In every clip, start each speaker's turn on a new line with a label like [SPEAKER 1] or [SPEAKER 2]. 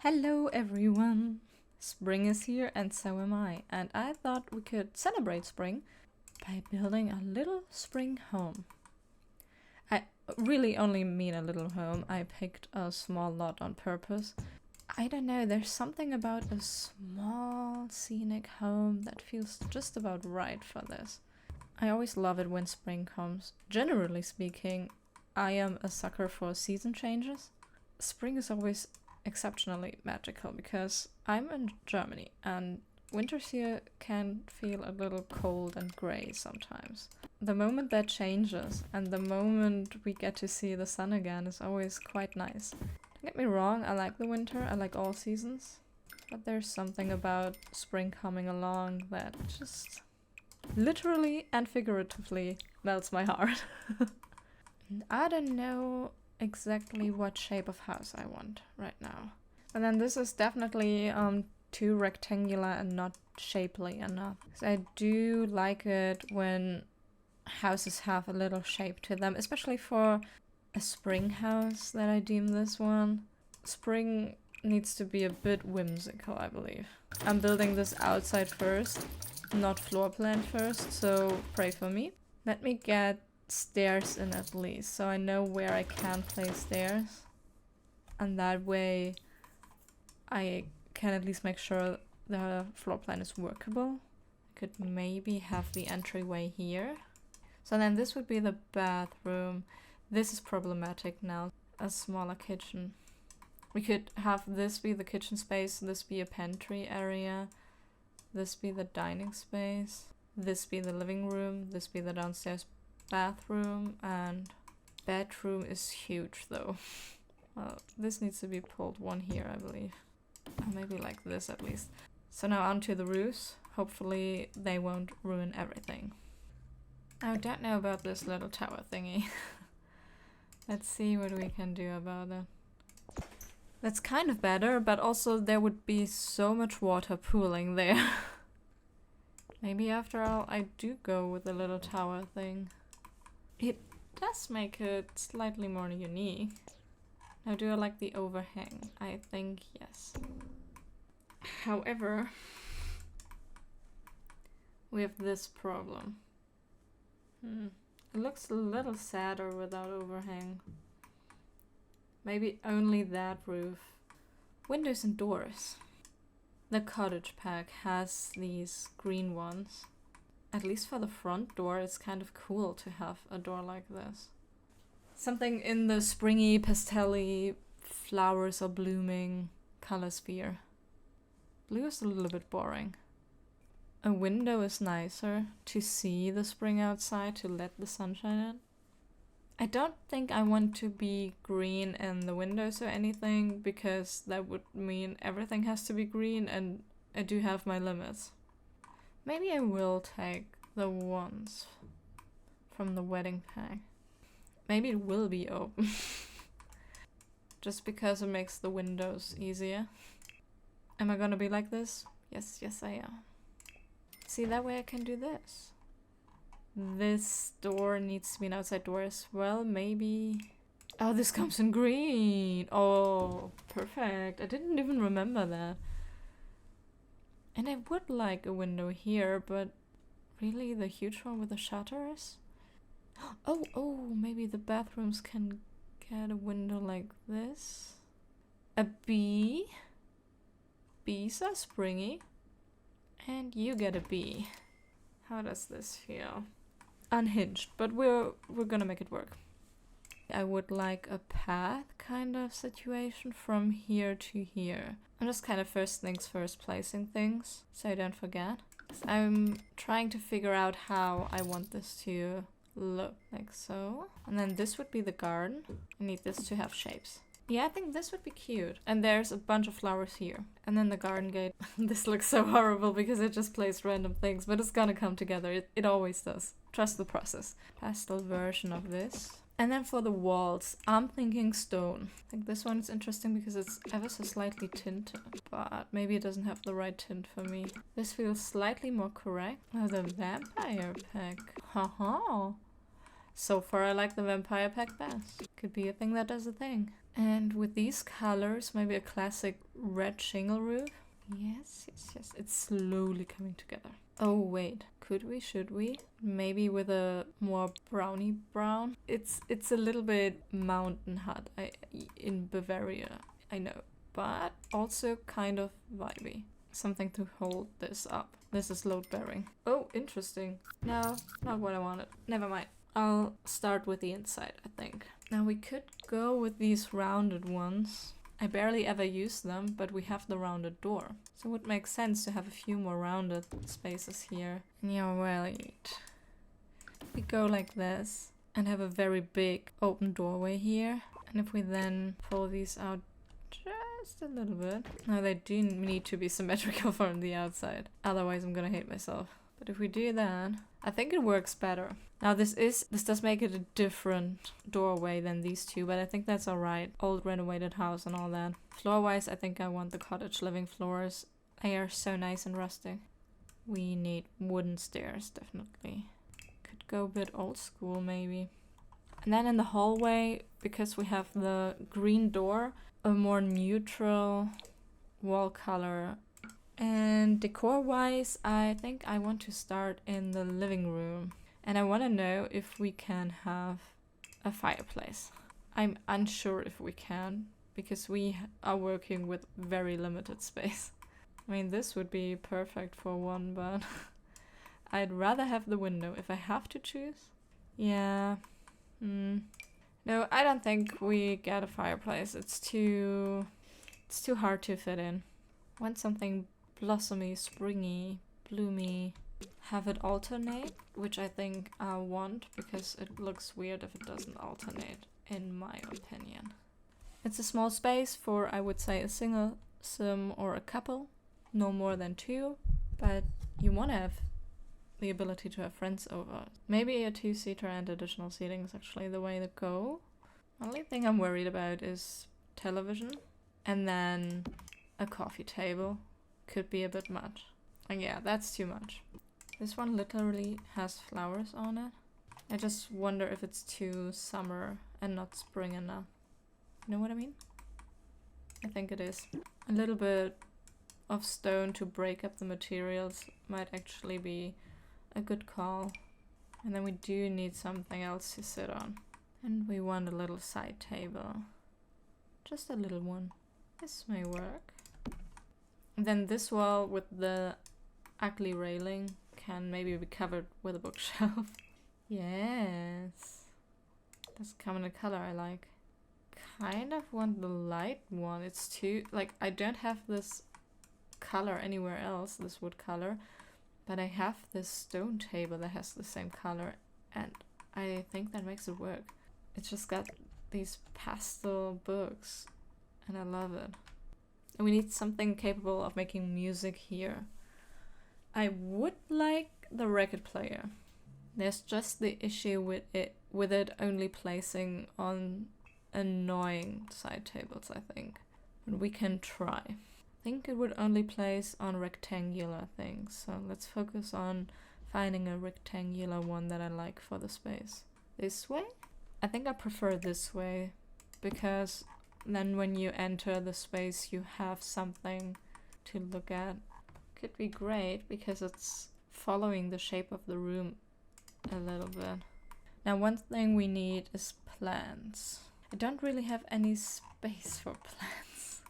[SPEAKER 1] Hello everyone! Spring is here and so am I, and I thought we could celebrate spring by building a little spring home. I really only mean a little home. I picked a small lot on purpose. I don't know, there's something about a small scenic home that feels just about right for this. I always love it when spring comes. Generally speaking, I am a sucker for season changes. Spring is always exceptionally magical because I'm in Germany and winters here can feel a little cold and grey sometimes. The moment that changes and the moment we get to see the sun again is always quite nice. Don't get me wrong, I like the winter, I like all seasons, but there's something about spring coming along that just literally and figuratively melts my heart. And I don't know exactly what shape of house I want right now. And then this is definitely too rectangular and not shapely enough. So I do like it when houses have a little shape to them, especially for a spring house that I deem this one. Spring needs to be a bit whimsical, I believe. I'm building this outside first, not floor plan first, so pray for me. Let me get stairs in at least, so I know where I can place stairs. And that way I can at least make sure the floor plan is workable. I could maybe have the entryway here. So then this would be the bathroom. This is problematic now. A smaller kitchen. We could have this be the kitchen space, this be a pantry area, this be the dining space, this be the living room, this be the downstairs bathroom, and bedroom is huge though. Well, this needs to be pulled one here, I believe. Or maybe like this at least. So now onto the roofs. Hopefully they won't ruin everything. I don't know about this little tower thingy. Let's see what we can do about it. That's kind of better, but also there would be so much water pooling there. Maybe after all I do go with the little tower thing. It does make it slightly more unique. Now, do I like the overhang? I think yes. However, we have this problem. It looks a little sadder without overhang. Maybe only that roof. Windows and doors. The cottage pack has these green ones. At least for the front door, it's kind of cool to have a door like this. Something in the springy, pastel-y, flowers are blooming color sphere. Blue is a little bit boring. A window is nicer to see the spring outside, to let the sunshine in. I don't think I want to be green in the windows or anything, because that would mean everything has to be green and I do have my limits. Maybe I will take the ones from the wedding pack. Maybe it will be open. Just because it makes the windows easier. Am I gonna be like this? Yes, yes I am. See, that way I can do this. This door needs to be an outside door as well, maybe. Oh, this comes in green. Oh, perfect. I didn't even remember that. And I would like a window here, but really the huge one with the shutters? Oh, maybe the bathrooms can get a window like this. A bee. Bees are springy. And you get a bee. How does this feel? Unhinged, but we're gonna make it work. I would like a path kind of situation from here to here. I'm just kind of first things first placing things, so I don't forget. I'm trying to figure out how I want this to look, like so. And then this would be the garden. I need this to have shapes. Yeah, I think this would be cute. And there's a bunch of flowers here. And then the garden gate. This looks so horrible because it just placed random things, but it's gonna come together. It always does. Trust the process. Pastel version of this. And then for the walls, I'm thinking stone. I think this one is interesting because it's ever so slightly tinted, but maybe it doesn't have the right tint for me. This feels slightly more correct. Oh, the vampire pack. Haha. So far I like the vampire pack best. Could be a thing that does a thing. And with these colors, maybe a classic red shingle roof. Yes, yes, yes. It's slowly coming together. Oh, wait. Could we? Should we? Maybe with a more browny brown? It's a little bit mountain hut in Bavaria, I know. But also kind of vibey. Something to hold this up. This is load bearing. Oh, interesting. No, not what I wanted. Never mind. I'll start with the inside, I think. Now we could go with these rounded ones. I barely ever use them, but we have the rounded door. So it would make sense to have a few more rounded spaces here. Yeah, wait. We go like this and have a very big open doorway here. And if we then pull these out just a little bit. Now they do need to be symmetrical from the outside. Otherwise I'm gonna hate myself. But if we do that, I think it works better. Now this does make it a different doorway than these two, but I think that's alright. Old renovated house and all that. Floor-wise, I think I want the cottage living floors. They are so nice and rustic. We need wooden stairs, definitely. Could go a bit old school, maybe. And then in the hallway, because we have the green door, a more neutral wall color. And decor-wise, I think I want to start in the living room. And I want to know if we can have a fireplace. I'm unsure if we can, because we are working with very limited space. I mean, this would be perfect for one, but I'd rather have the window if I have to choose. Yeah. No, I don't think we get a fireplace. It's too hard to fit in. I want something blossomy, springy, bloomy. Have it alternate, which I think I want because it looks weird if it doesn't alternate, in my opinion. It's a small space for, I would say, a single sim or a couple. No more than 2, but you want to have the ability to have friends over. Maybe a 2-seater and additional seating is actually the way to go. Only thing I'm worried about is television. And then a coffee table. Could be a bit much. And yeah, that's too much. This one literally has flowers on it. I just wonder if it's too summer and not spring enough. You know what I mean? I think it is. A little bit of stone to break up the materials might actually be a good call. And then we do need something else to sit on. And we want a little side table. Just a little one. This may work. And then this wall with the ugly railing can maybe be covered with a bookshelf. Yes. That's come in a color I like. Kind of want the light one. It's too, like, I don't have this color anywhere else, this wood color, but I have this stone table that has the same color, and I think that makes it work. It's just got these pastel books, and I love it. And we need something capable of making music here. I would like the record player. There's just the issue with it only placing on annoying side tables, I think. But we can try. I think it would only place on rectangular things, so let's focus on finding a rectangular one that I like for the space. This way? I think I prefer this way, because then when you enter the space you have something to look at. Could be great because it's following the shape of the room a little bit. Now one thing we need is plants. I don't really have any space for plants.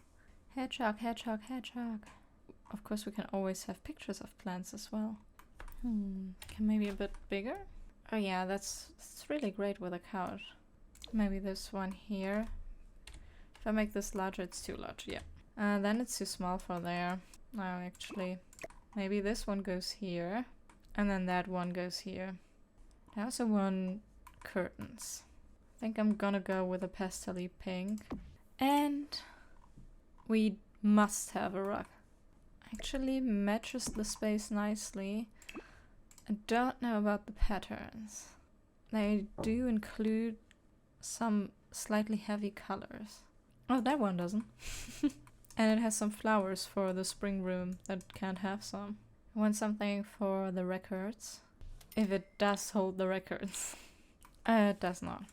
[SPEAKER 1] Hedgehog, hedgehog, hedgehog. Of course we can always have pictures of plants as well. Can maybe a bit bigger? Oh yeah, that's really great with a couch. Maybe this one here. If I make this larger, it's too large, yeah. Then it's too small for there. No, actually, maybe this one goes here, and then that one goes here. I also want curtains. I think I'm gonna go with a pastel-y pink. And we must have a rug. Actually matches the space nicely. I don't know about the patterns. They do include some slightly heavy colors. Oh, that one doesn't. And it has some flowers for the spring room that can't have some. I want something for the records. If it does hold the records. It does not.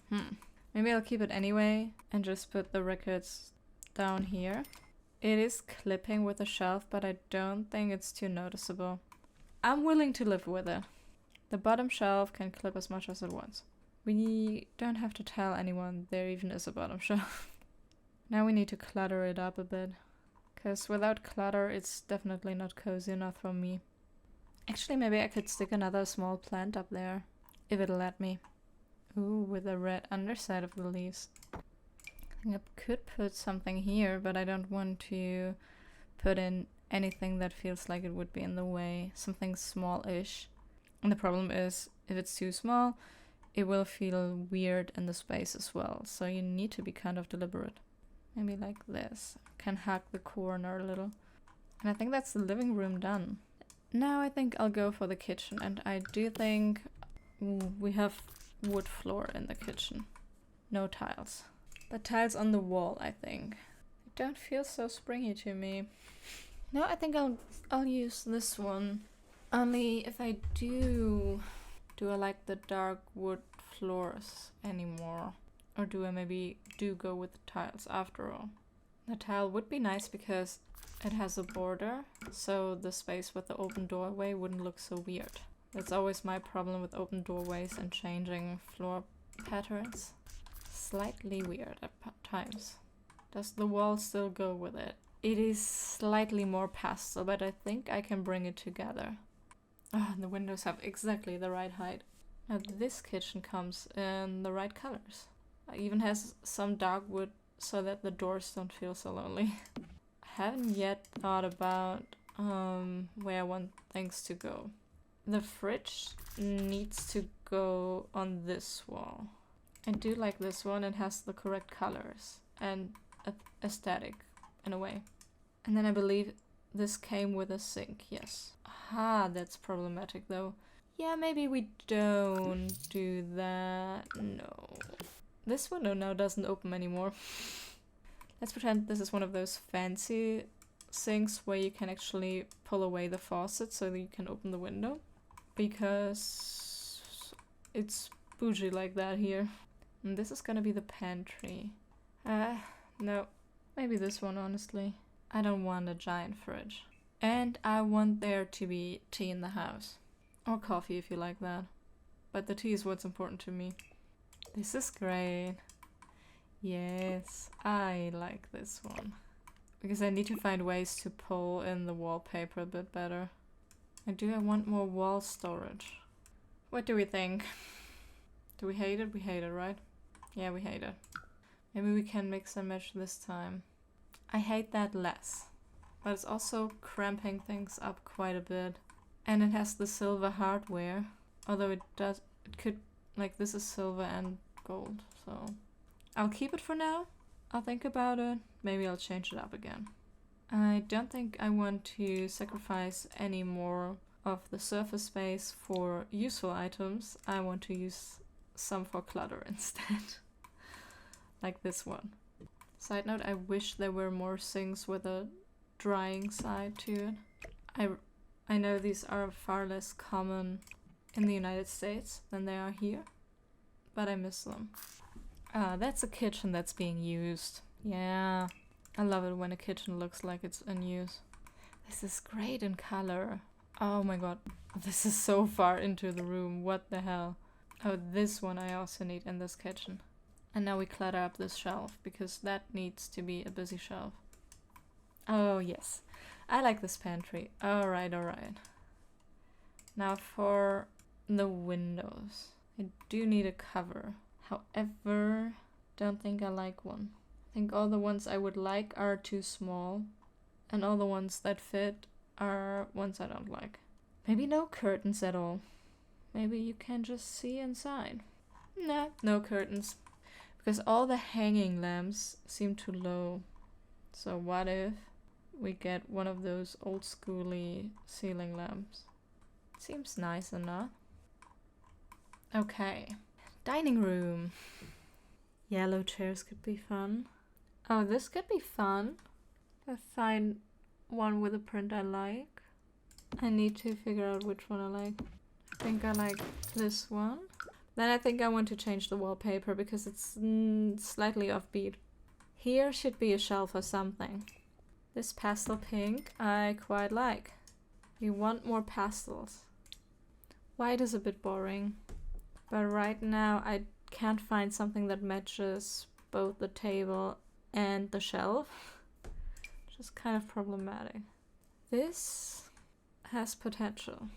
[SPEAKER 1] Maybe I'll keep it anyway and just put the records down here. It is clipping with a shelf, but I don't think it's too noticeable. I'm willing to live with it. The bottom shelf can clip as much as it wants. We don't have to tell anyone there even is a bottom shelf. Now we need to clutter it up a bit. Because without clutter, it's definitely not cozy enough for me. Actually, maybe I could stick another small plant up there, if it'll let me. Ooh, with the red underside of the leaves. I think I could put something here, but I don't want to put in anything that feels like it would be in the way. Something small-ish. And the problem is, if it's too small, it will feel weird in the space as well. So you need to be kind of deliberate. Maybe like this. Can hack the corner a little. And I think that's the living room done. Now I think I'll go for the kitchen. And I do think we have wood floor in the kitchen. No tiles. But tiles on the wall, I think. It don't feel so springy to me. No, I think I'll use this one. Only if I do I like the dark wood floors anymore? Or do I maybe go with the tiles after all? The tile would be nice because it has a border, so the space with the open doorway wouldn't look so weird. That's always my problem with open doorways and changing floor patterns. Slightly weird at times. Does the wall still go with it? It is slightly more pastel, but I think I can bring it together. Oh, and the windows have exactly the right height. Now this kitchen comes in the right colors. It even has some dark wood so that the doors don't feel so lonely. I haven't yet thought about where I want things to go. The fridge needs to go on this wall. I do like this one. It has the correct colors and aesthetic in a way. And then I believe this came with a sink, yes. Ah, that's problematic though. Yeah, maybe we don't do that. No. This window now doesn't open anymore. Let's pretend this is one of those fancy sinks where you can actually pull away the faucet so that you can open the window. Because it's bougie like that here. And this is gonna be the pantry. No. Maybe this one, honestly. I don't want a giant fridge. And I want there to be tea in the house. Or coffee if you like that. But the tea is what's important to me. This is great. Yes, I like this one. Because I need to find ways to pull in the wallpaper a bit better. And do I want more wall storage? What do we think? Do we hate it? We hate it, right? Yeah, we hate it. Maybe we can mix and match this time. I hate that less. But it's also cramping things up quite a bit. And it has the silver hardware. Although it could, like this is silver and gold. So I'll keep it for now. I'll think about it. Maybe I'll change it up again. I don't think I want to sacrifice any more of the surface space for useful items. I want to use some for clutter instead. Like this one. Side note, I wish there were more sinks with a drying side to it. I know these are far less common in the United States than they are here, but I miss them. That's a kitchen that's being used. Yeah, I love it when a kitchen looks like it's in use. This is great in color. Oh my god, this is so far into the room. What the hell? Oh, this one I also need in this kitchen. And now we clutter up this shelf, because that needs to be a busy shelf. Oh, yes. I like this pantry. Alright, alright. Now for the windows. I do need a cover. However, don't think I like one. I think all the ones I would like are too small. And all the ones that fit are ones I don't like. Maybe no curtains at all. Maybe you can just see inside. Nah, no curtains. Because all the hanging lamps seem too low. So what if we get one of those old schooly ceiling lamps? Seems nice enough. Okay. Dining room. Yellow chairs could be fun. Oh, this could be fun. I find one with a print I like. I need to figure out which one I like. I think I like this one. Then I think I want to change the wallpaper because it's slightly offbeat. Here should be a shelf or something. This pastel pink I quite like. We want more pastels. White is a bit boring, but right now I can't find something that matches both the table and the shelf, which is kind of problematic. This has potential.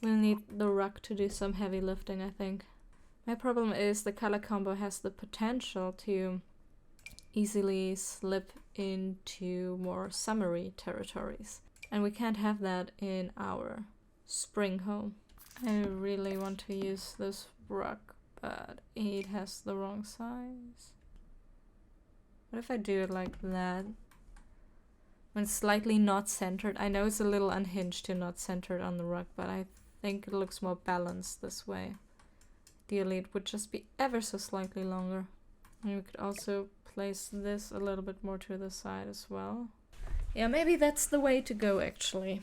[SPEAKER 1] We'll need the rug to do some heavy lifting, I think. My problem is the color combo has the potential to easily slip into more summery territories. And we can't have that in our spring home. I really want to use this rug, but it has the wrong size. What if I do it like that? When it's slightly not centered. I know it's a little unhinged to not centered on the rug, but I think it looks more balanced this way. Ideally, it would just be ever so slightly longer. And we could also place this a little bit more to the side as well. Yeah, maybe that's the way to go, actually.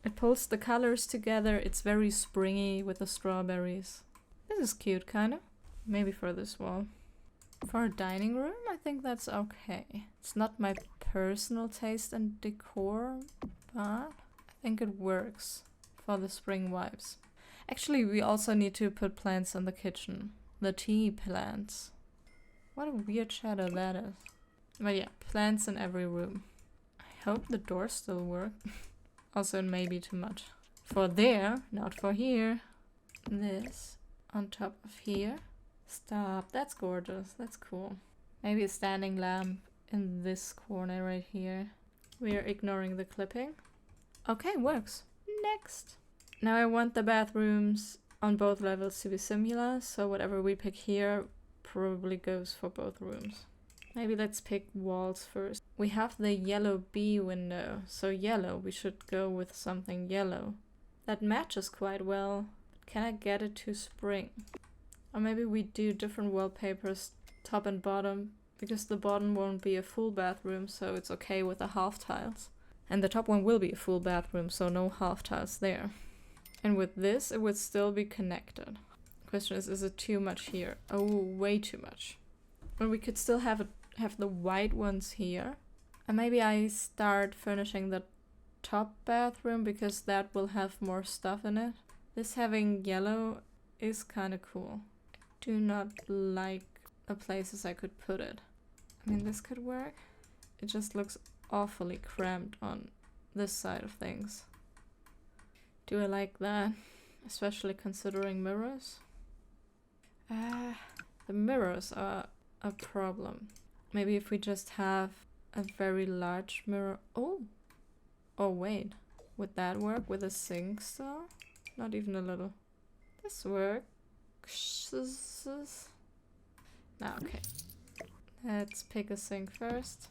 [SPEAKER 1] It pulls the colors together. It's very springy with the strawberries. This is cute, kind of. Maybe for this wall. For a dining room, I think that's okay. It's not my personal taste and decor, but I think it works for the spring vibes. Actually, we also need to put plants in the kitchen. The tea plants. What a weird shadow that is. But yeah, plants in every room. I hope the doors still work. Also, it may be too much. For there, not for here. This on top of here. Stop, that's gorgeous, that's cool. Maybe a standing lamp in this corner right here. We are ignoring the clipping. Okay, works. Next. Now I want the bathrooms on both levels to be similar, so whatever we pick here probably goes for both rooms. Maybe let's pick walls first. We have the yellow B window, so yellow, we should go with something yellow. That matches quite well. Can I get it to spring? Or maybe we do different wallpapers, top and bottom, because the bottom won't be a full bathroom, so it's okay with the half tiles. And the top one will be a full bathroom, so no half tiles there. And with this, it would still be connected. Question is it too much here? Oh, way too much. But we could still have the white ones here. And maybe I start furnishing the top bathroom, because that will have more stuff in it. This having yellow is kind of cool. I do not like the places I could put it. I mean, this could work. It just looks awfully cramped on this side of things. Do I like that? Especially considering mirrors. The mirrors are a problem. Maybe if we just have a very large mirror. Oh wait. Would that work with a sink still? Not even a little. This works. Okay. Let's pick a sink first.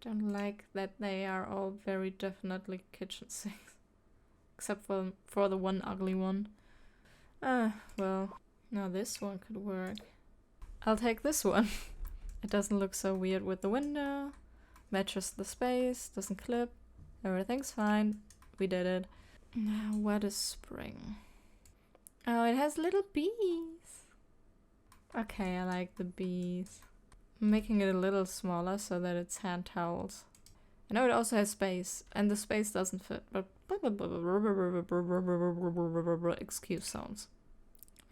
[SPEAKER 1] Don't like that they are all very definitely kitchen sinks. Except for the one ugly one. Well, now this one could work. I'll take this one. It doesn't look so weird with the window. Matches the space, doesn't clip. Everything's fine. We did it. Now, what is spring? Oh, it has little bees. Okay, I like the bees. I'm making it a little smaller so that it's hand towels. I know it also has space, and the space doesn't fit, but excuse sounds.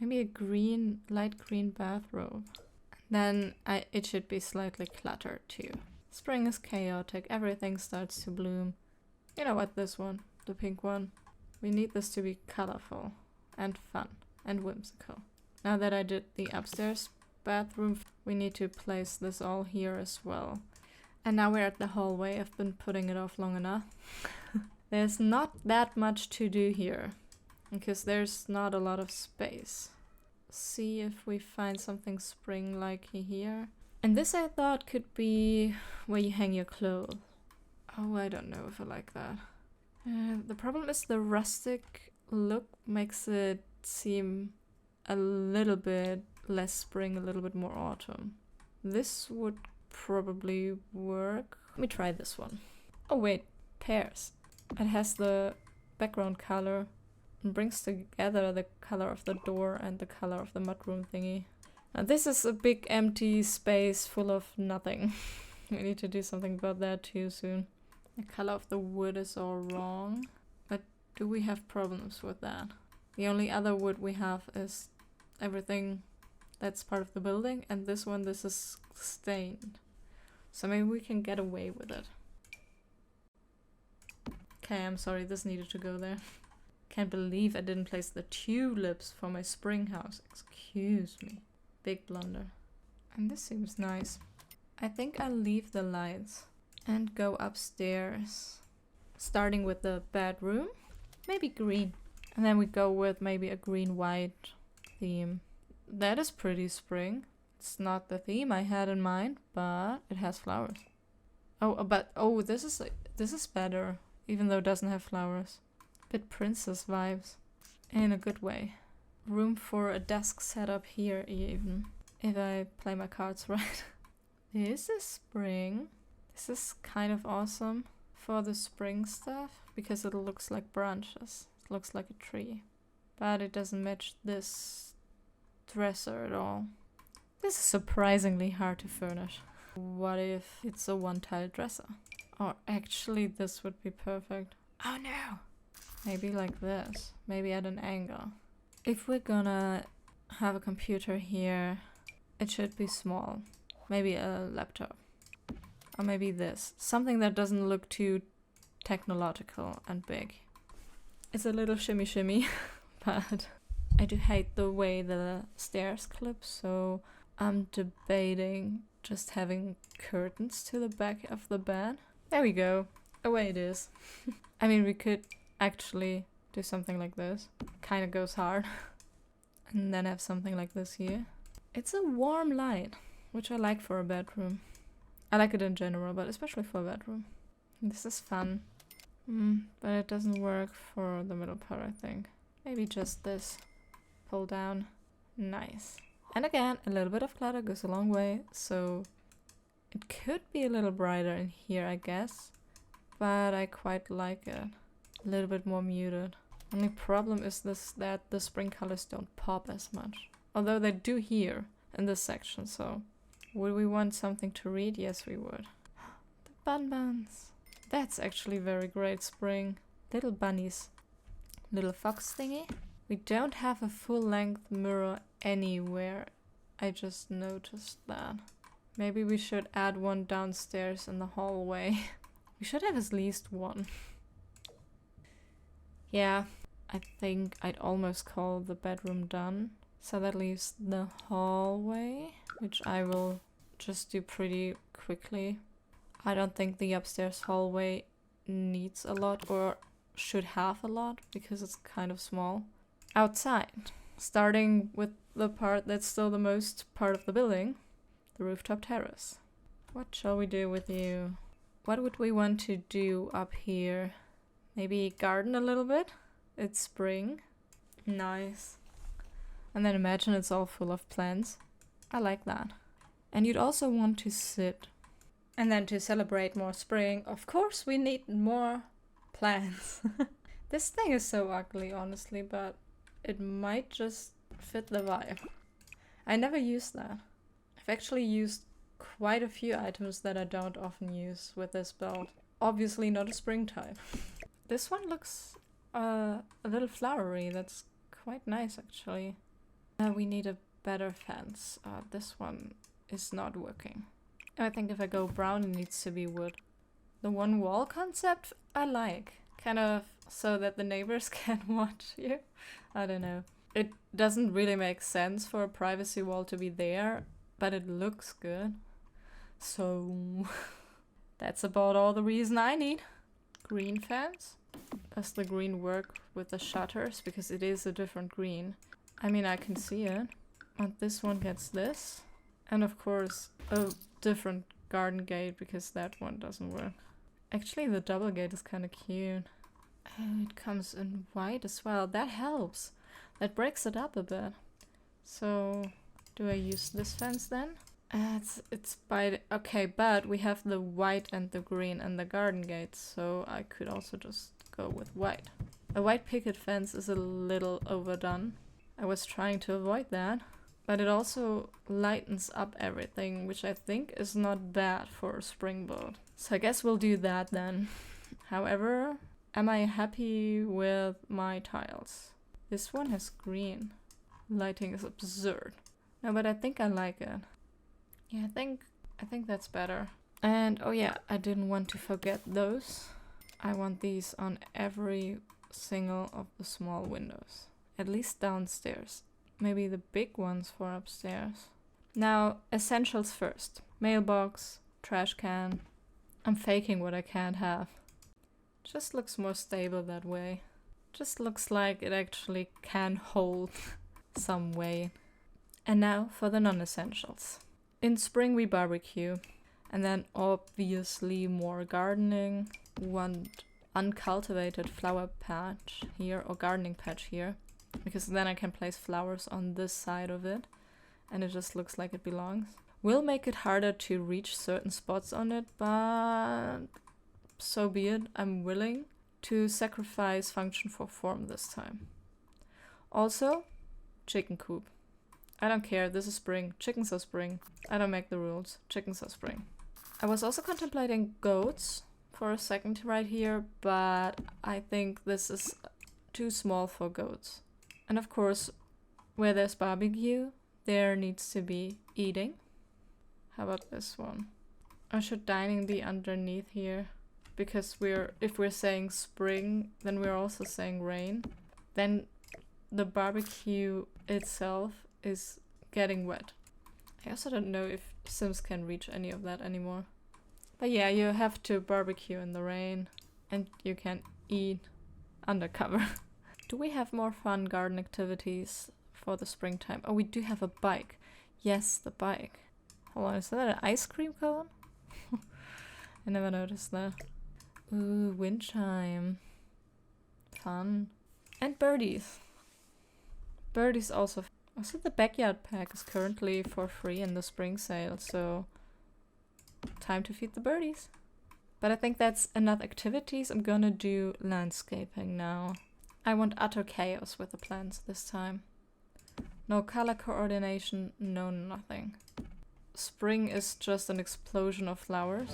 [SPEAKER 1] Maybe a green, light green bathrobe. Then it should be slightly cluttered too. Spring is chaotic, everything starts to bloom. You know what, this one, the pink one. We need this to be colorful and fun and whimsical. Now that I did the upstairs bathroom, we need to place this all here as well. And now we're at the hallway. I've been putting it off long enough. There's not that much to do here, because there's not a lot of space. See if we find something spring-like here. And this I thought could be where you hang your clothes. Oh, I don't know if I like that. The problem is the rustic look makes it seem a little bit less spring, a little bit more autumn. This would probably work. Let me try this one. Oh wait, pears. It has the background color and brings together the color of the door and the color of the mudroom thingy. Now this is a big empty space full of nothing. We need to do something about that too soon. The color of the wood is all wrong. But do we have problems with that? The only other wood we have is everything that's part of the building. And this one, this is stained. So maybe we can get away with it. Okay, I'm sorry, this needed to go there. Can't believe I didn't place the tulips for my spring house. Excuse me. Big blunder. And this seems nice. I think I'll leave the lights and go upstairs. Starting with the bedroom. Maybe green. And then we go with maybe a green-white theme. That is pretty spring. It's not the theme I had in mind, but it has flowers. Oh, this is better. Even though it doesn't have flowers. Bit princess vibes. In a good way. Room for a desk setup here even. If I play my cards right. This is spring. This is kind of awesome for the spring stuff. Because it looks like branches. It looks like a tree. But it doesn't match this dresser at all. This is surprisingly hard to furnish. What if it's a one-tile dresser? Or actually this would be perfect. Oh no! Maybe like this. Maybe at an angle. If we're gonna have a computer here, it should be small. Maybe a laptop. Or maybe this. Something that doesn't look too technological and big. It's a little shimmy shimmy, but I do hate the way the stairs clip, so I'm debating just having curtains to the back of the bed. There we go. Away it is. I mean, we could actually do something like this. Kind of goes hard. And then have something like this here. It's a warm light, which I like for a bedroom. I like it in general, but especially for a bedroom. This is fun. But it doesn't work for the middle part, I think. Maybe just this. Pull down. Nice. And again, a little bit of clutter goes a long way, so it could be a little brighter in here, I guess. But I quite like it. A little bit more muted. Only problem is that the spring colors don't pop as much. Although they do here in this section, so... Would we want something to read? Yes, we would. The bun-buns. That's actually very great spring. Little bunnies. Little fox thingy. We don't have a full-length mirror anywhere. I just noticed that. Maybe we should add one downstairs in the hallway. We should have at least one. Yeah, I think I'd almost call the bedroom done. So that leaves the hallway, which I will just do pretty quickly. I don't think the upstairs hallway needs a lot or should have a lot because it's kind of small. Outside, starting with the part that's still the most part of the building, the rooftop terrace. What shall we do with you? What would we want to do up here? Maybe garden a little bit? It's spring. Nice. And then imagine it's all full of plants. I like that. And you'd also want to sit. And then to celebrate more spring, of course we need more plants. This thing is so ugly, honestly, but it might just fit the vibe. I never use that. I've actually used quite a few items that I don't often use with this build. Obviously not a spring type. This one looks a little flowery. That's quite nice, actually. We need a better fence. This one is not working. I think if I go brown, it needs to be wood. The one wall concept I like. Kind of so that the neighbors can watch you. I don't know. It doesn't really make sense for a privacy wall to be there, but it looks good. So that's about all the reason I need. Green fence. Does the green work with the shutters? Because it is a different green. I mean, I can see it. And this one gets this. And of course, a different garden gate because that one doesn't work. Actually, the double gate is kind of cute. Oh, it comes in white as well. That helps. That breaks it up a bit. So, do I use this fence then? It's by... Okay, but we have the white and the green and the garden gate, so I could also just go with white. A white picket fence is a little overdone. I was trying to avoid that. but it also lightens up everything, which I think is not bad for a springboard. So I guess we'll do that then. However, am I happy with my tiles? This one has green. Lighting is absurd. No, but I think I like it. Yeah, I think that's better. And oh yeah, I didn't want to forget those. I want these on every single of the small windows. At least downstairs. Maybe the big ones for upstairs. Now, essentials first. Mailbox, trash can. I'm faking what I can't have. Just looks more stable that way. Just looks like it actually can hold some weight. And now for the non-essentials. In spring we barbecue. And then obviously more gardening. One uncultivated flower patch here, or gardening patch here. Because then I can place flowers on this side of it. And it just looks like it belongs. Will make it harder to reach certain spots on it, but so be it. I'm willing to sacrifice function for form this time. Also, chicken coop. I don't care, this is spring. Chickens are spring. I don't make the rules. Chickens are spring. I was also contemplating goats for a second right here, but I think this is too small for goats. And of course, where there's barbecue, there needs to be eating. How about this one? Or should dining be underneath here? Because if we're saying spring, then we're also saying rain. Then the barbecue itself is getting wet. I also don't know if Sims can reach any of that anymore. But yeah, you have to barbecue in the rain and you can eat undercover. Do we have more fun garden activities for the springtime? Oh, we do have a bike. Yes, the bike. Hold on, is that an ice cream cone? I never noticed that. Ooh, wind chime. Fun. And birdies. Birdies also. Also, the backyard pack is currently for free in the spring sale, so time to feed the birdies. But I think that's enough activities. I'm gonna do landscaping now. I want utter chaos with the plants this time. No color coordination, no nothing. Spring is just an explosion of flowers.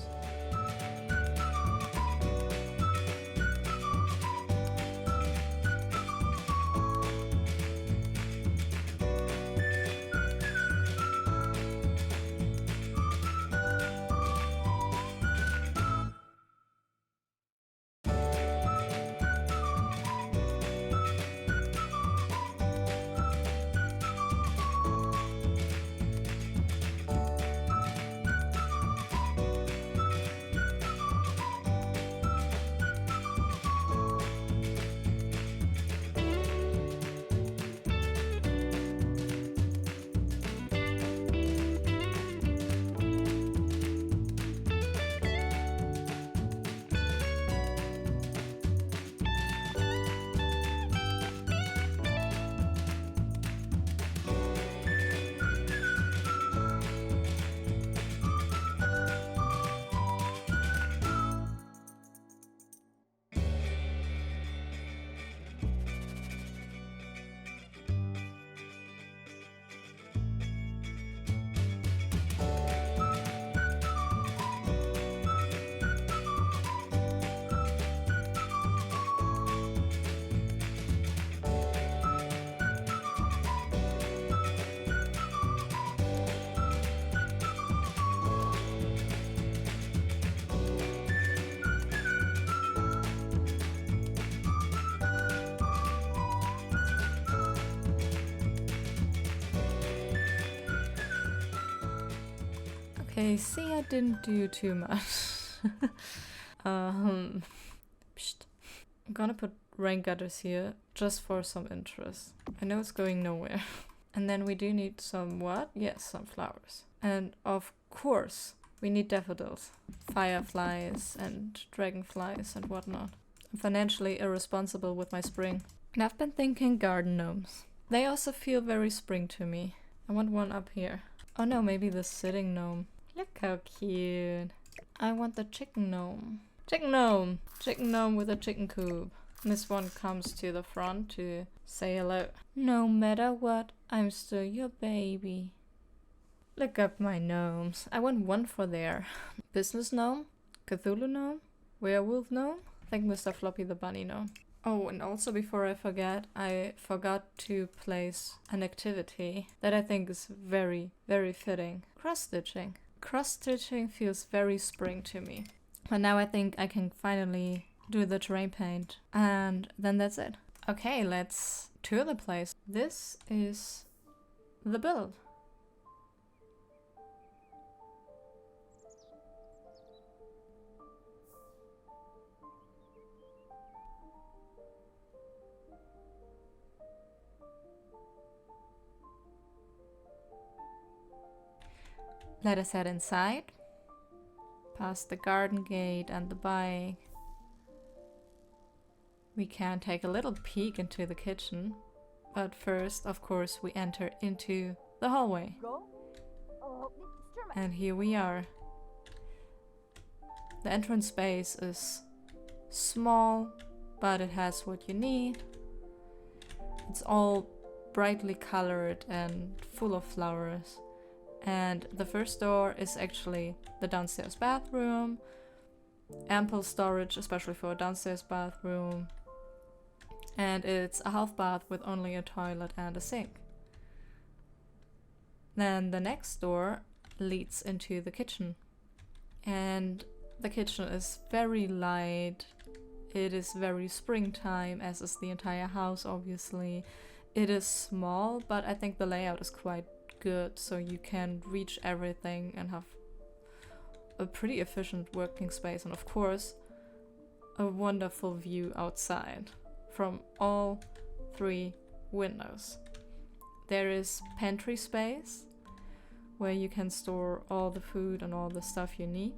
[SPEAKER 1] Okay, see, I didn't do too much. Psst. I'm gonna put rain gutters here just for some interest. I know it's going nowhere. And then we do need some what? Yes, some flowers. And of course, we need daffodils, fireflies and dragonflies and whatnot. I'm financially irresponsible with my spring. And I've been thinking garden gnomes. They also feel very spring to me. I want one up here. Oh no, maybe the sitting gnome. Look how cute. I want the chicken gnome. Chicken gnome! Chicken gnome with a chicken coop. This one comes to the front to say hello. No matter what, I'm still your baby. Look up my gnomes. I want one for their business gnome, Cthulhu gnome, werewolf gnome, I think Mr. Floppy the bunny gnome. Oh, and also before I forgot to place an activity that I think is very, very fitting. Cross-stitching. Cross-stitching feels very spring to me. But now I think I can finally do the terrain paint. And then that's it. Okay, let's tour the place. This is the build. Let us head inside, past the garden gate and the bike. We can take a little peek into the kitchen, but first, of course, we enter into the hallway. And here we are. The entrance space is small, but it has what you need. It's all brightly colored and full of flowers. And the first door is actually the downstairs bathroom. Ample storage, especially for a downstairs bathroom. And it's a half bath with only a toilet and a sink. Then the next door leads into the kitchen. And the kitchen is very light. It is very springtime, as is the entire house, obviously. It is small, but I think the layout is quite good, so you can reach everything and have a pretty efficient working space, and of course a wonderful view outside from all 3 windows. There is pantry space where you can store all the food and all the stuff you need,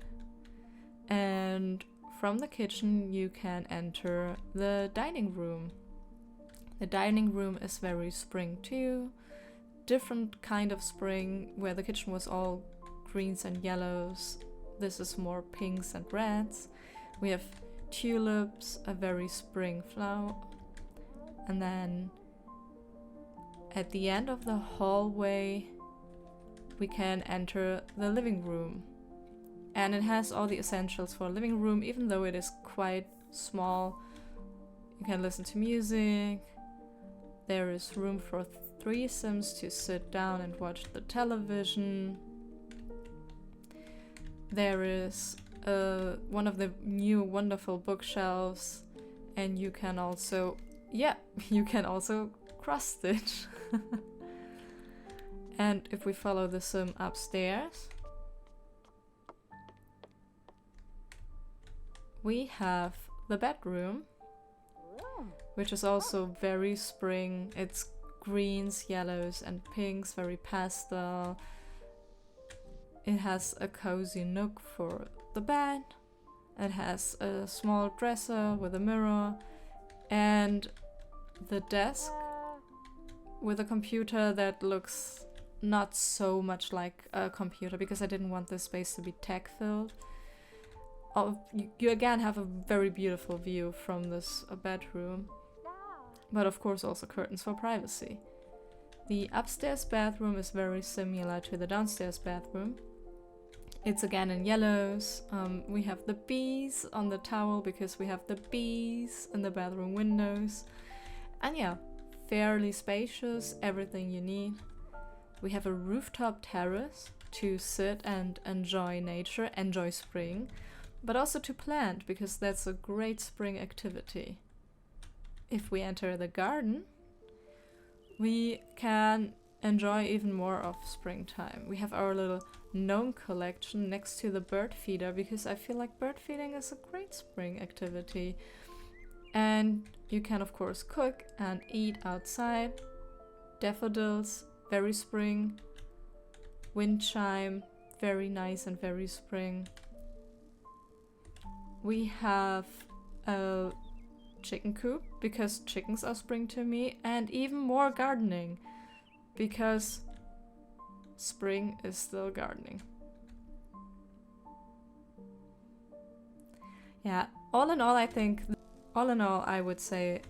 [SPEAKER 1] and from the kitchen you can enter the dining room. The dining room is very spring too. Different kind of spring, where the kitchen was all greens and yellows. This is more pinks and reds. We have tulips, a very spring flower. And then at the end of the hallway we can enter the living room. And it has all the essentials for a living room, even though it is quite small. You can listen to music. There is room for 3 Sims to sit down and watch the television. There is one of the new wonderful bookshelves, and you can also, cross-stitch. And if we follow the Sim upstairs, we have the bedroom, which is also very spring. It's greens, yellows and pinks, very pastel. It has a cozy nook for the bed. It has a small dresser with a mirror and the desk with a computer that looks not so much like a computer, because I didn't want this space to be tech-filled. You again have a very beautiful view from this bedroom, but of course also curtains for privacy. The upstairs bathroom is very similar to the downstairs bathroom. It's again in yellows. We have the bees on the towel because we have the bees in the bathroom windows. And yeah, fairly spacious, everything you need. We have a rooftop terrace to sit and enjoy nature, enjoy spring, but also to plant, because that's a great spring activity. If we enter the garden, we can enjoy even more of springtime. We have our little gnome collection next to the bird feeder, because I feel like bird feeding is a great spring activity. And you can of course cook and eat outside. Daffodils, very spring. Wind chime, very nice and very spring. We have a chicken coop, because chickens are spring to me, and even more gardening, because spring is still gardening. Yeah, all in all, I think all in all, I would say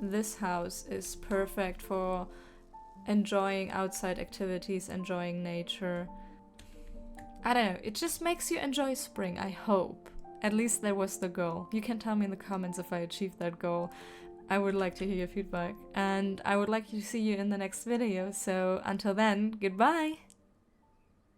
[SPEAKER 1] this house is perfect for enjoying outside activities, enjoying nature. I don't know, it just makes you enjoy spring, I hope. At least that was the goal. You can tell me in the comments if I achieved that goal. I would like to hear your feedback. And I would like to see you in the next video. So until then, goodbye!